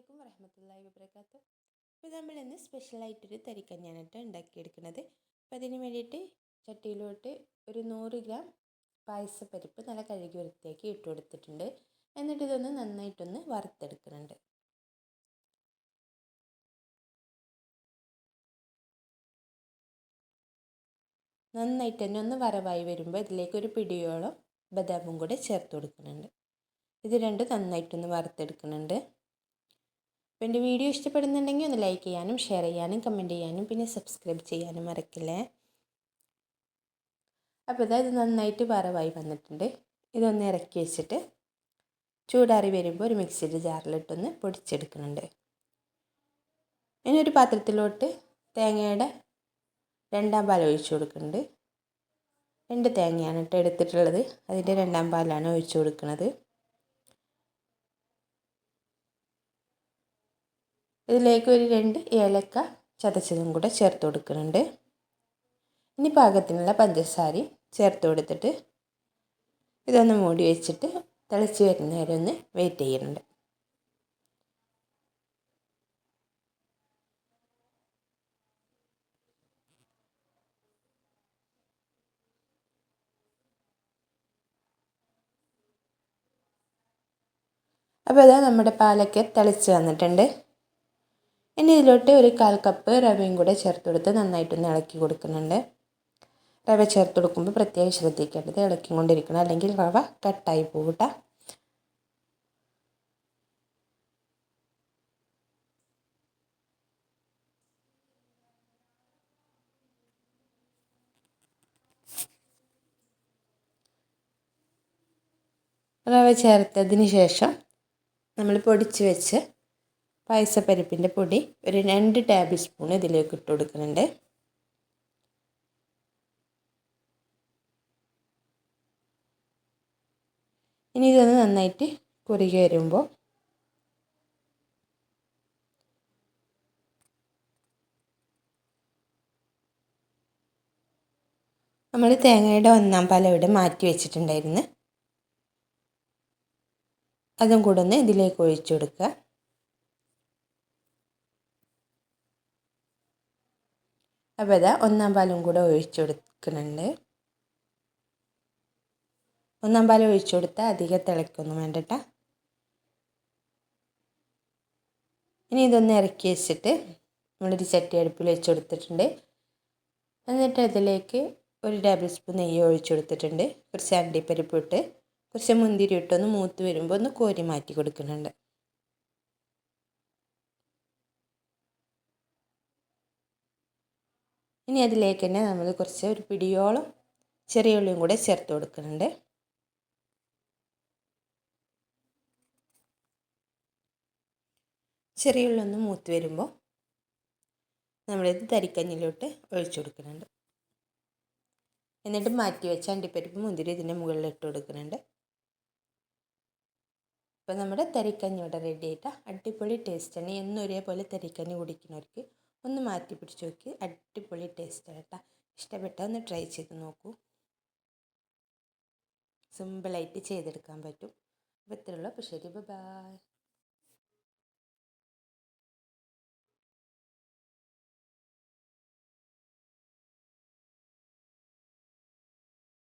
അലൈക്കും വറഹ്മത്തുള്ളാഹി വബറകാതുഹു. ഇപ്പോൾ നമ്മൾ ഇന്ന് സ്പെഷ്യലായിട്ടൊരു തരിക്കഞ്ഞാണ് ഉണ്ടാക്കിയെടുക്കുന്നത്. അപ്പോൾ അതിന് വേണ്ടിയിട്ട് ചട്ടിയിലോട്ട് ഒരു 100 ഗ്രാം പായസപ്പരിപ്പ് നല്ല കഴുകി വൃത്തിയാക്കി ഇട്ട് കൊടുത്തിട്ടുണ്ട്. എന്നിട്ട് ഇതൊന്ന് നന്നായിട്ടൊന്ന് വറുത്തെടുക്കുന്നുണ്ട്. നന്നായിട്ട് തന്നെ ഒന്ന് വറവായി വരുമ്പോൾ ഇതിലേക്ക് ഒരു പിടിയോളം ബദാമും കൂടെ ചേർത്ത് കൊടുക്കുന്നുണ്ട്. ഇത് രണ്ടും നന്നായിട്ടൊന്ന് വറുത്തെടുക്കുന്നുണ്ട്. അപ്പോൾ എൻ്റെ വീഡിയോ ഇഷ്ടപ്പെടുന്നുണ്ടെങ്കിൽ ഒന്ന് ലൈക്ക് ചെയ്യാനും ഷെയർ ചെയ്യാനും കമൻറ്റ് ചെയ്യാനും പിന്നെ സബ്സ്ക്രൈബ് ചെയ്യാനും മറക്കില്ലേ. അപ്പോൾ ഇത് നന്നായിട്ട് വറവായി വന്നിട്ടുണ്ട്. ഇതൊന്ന് ഇറക്കി വെച്ചിട്ട് ചൂടാറി വരുമ്പോൾ ഒരു മിക്സിയുടെ ജാറിലിട്ടൊന്ന് പൊടിച്ചെടുക്കുന്നുണ്ട്. ഇനി ഒരു പാത്രത്തിലോട്ട് തേങ്ങയുടെ 2 പാൽ ഒഴിച്ചു കൊടുക്കുന്നുണ്ട്. 2 തേങ്ങയാണ് എടുത്തിട്ടുള്ളത്. അതിൻ്റെ 2 പാലാണ് ഒഴിച്ചു കൊടുക്കുന്നത്. ഇതിലേക്ക് ഒരു 2 ഏലക്ക ചതച്ചതും കൂടെ ചേർത്ത് കൊടുക്കുന്നുണ്ട്. ഇനി പാകത്തിനുള്ള പഞ്ചസാരയും ചേർത്ത് കൊടുത്തിട്ട് ഇതൊന്ന് മൂടി വെച്ചിട്ട് തിളച്ച് വരുന്ന വരെ ഒന്ന് വെയിറ്റ് ചെയ്യുന്നുണ്ട്. അപ്പോൾ അതാ നമ്മുടെ പാലൊക്കെ തിളച്ച് വന്നിട്ടുണ്ട്. ഇനി ഇതിലോട്ട് ഒരു 1/4 കപ്പ് റവയും കൂടെ ചേർത്ത് കൊടുത്ത് നന്നായിട്ടൊന്ന് ഇളക്കി കൊടുക്കുന്നുണ്ട്. റവ ചേർത്ത് കൊടുക്കുമ്പോൾ പ്രത്യേകം ശ്രദ്ധിക്കേണ്ടത് ഇളക്കിക്കൊണ്ടിരിക്കണം, അല്ലെങ്കിൽ റവ കട്ടായി പോകട്ടെ. റവ ചേർത്തതിന് ശേഷം നമ്മൾ പൊടിച്ച് വെച്ച് പായസപ്പരിപ്പിൻ്റെ പൊടി ഒരു 2 ടേബിൾ സ്പൂൺ ഇതിലേക്ക് ഇട്ട് കൊടുക്കുന്നുണ്ട്. ഇനി ഇതൊന്ന് നന്നായിട്ട് കുറുകി വരുമ്പോൾ നമ്മൾ തേങ്ങയുടെ 1 പാൽ ഇവിടെ മാറ്റി വെച്ചിട്ടുണ്ടായിരുന്നു. അതും കൂടെ ഒന്ന് ഇതിലേക്ക് ഒഴിച്ചു കൊടുക്കുക. അപ്പോൾ ഇതാ 1 പാലും കൂടെ ഒഴിച്ചു കൊടുക്കുന്നുണ്ട്. 1 പാൽ ഒഴിച്ചു കൊടുത്താൽ അധികം തിളയ്ക്കൊന്നും വേണ്ടട്ട. ഇനി ഇതൊന്ന് ഇറക്കി വെച്ചിട്ട് നമ്മളൊരു ചട്ടി അടുപ്പിൽ വെച്ച് കൊടുത്തിട്ടുണ്ട്. എന്നിട്ട് അതിലേക്ക് ഒരു ടേബിൾ സ്പൂൺ നെയ്യ് ഒഴിച്ചു കൊടുത്തിട്ടുണ്ട്. കുറച്ച് അണ്ടിപ്പരിപ്പ് ഇട്ട് കുറച്ച് മുന്തിരി ഇട്ടൊന്ന് മൂത്ത് വരുമ്പോൾ ഒന്ന് കോരി മാറ്റി കൊടുക്കുന്നുണ്ട്. ഇനി അതിലേക്ക് തന്നെ നമ്മൾ കുറച്ച് ഒരു പിടിയോളം ചെറിയ ഉള്ളിയും കൂടെ ചേർത്ത് കൊടുക്കുന്നുണ്ട്. ചെറിയ ഉള്ളി ഒന്ന് മൂത്ത് വരുമ്പോൾ നമ്മളിത് തരിക്കഞ്ഞിലോട്ട് ഒഴിച്ചു കൊടുക്കുന്നുണ്ട്. എന്നിട്ട് മാറ്റി വെച്ച അണ്ടിപ്പരിപ്പ് മുന്തിരി ഇതിൻ്റെ മുകളിൽ ഇട്ട് കൊടുക്കുന്നുണ്ട്. അപ്പോൾ നമ്മുടെ തരിക്കഞ്ഞി ഇവിടെ റെഡി ആയിട്ടാണ്. അടിപൊളി ടേസ്റ്റാണ്. എന്നും ഒരേപോലെ തരിക്കഞ്ഞി കുടിക്കുന്നവർക്ക് ഒന്ന് മാറ്റി പിടിച്ച് നോക്കി, അടിപൊളി ടേസ്റ്റാണ് കേട്ടോ. ഇഷ്ടപ്പെട്ടാൽ ഒന്ന് ട്രൈ ചെയ്ത് നോക്കൂ. സിമ്പിളായിട്ട് ചെയ്തെടുക്കാൻ പറ്റും. അപ്പോൾ ഇത്രയുള്ളൂ. അപ്പോൾ ശരി, ബൈ.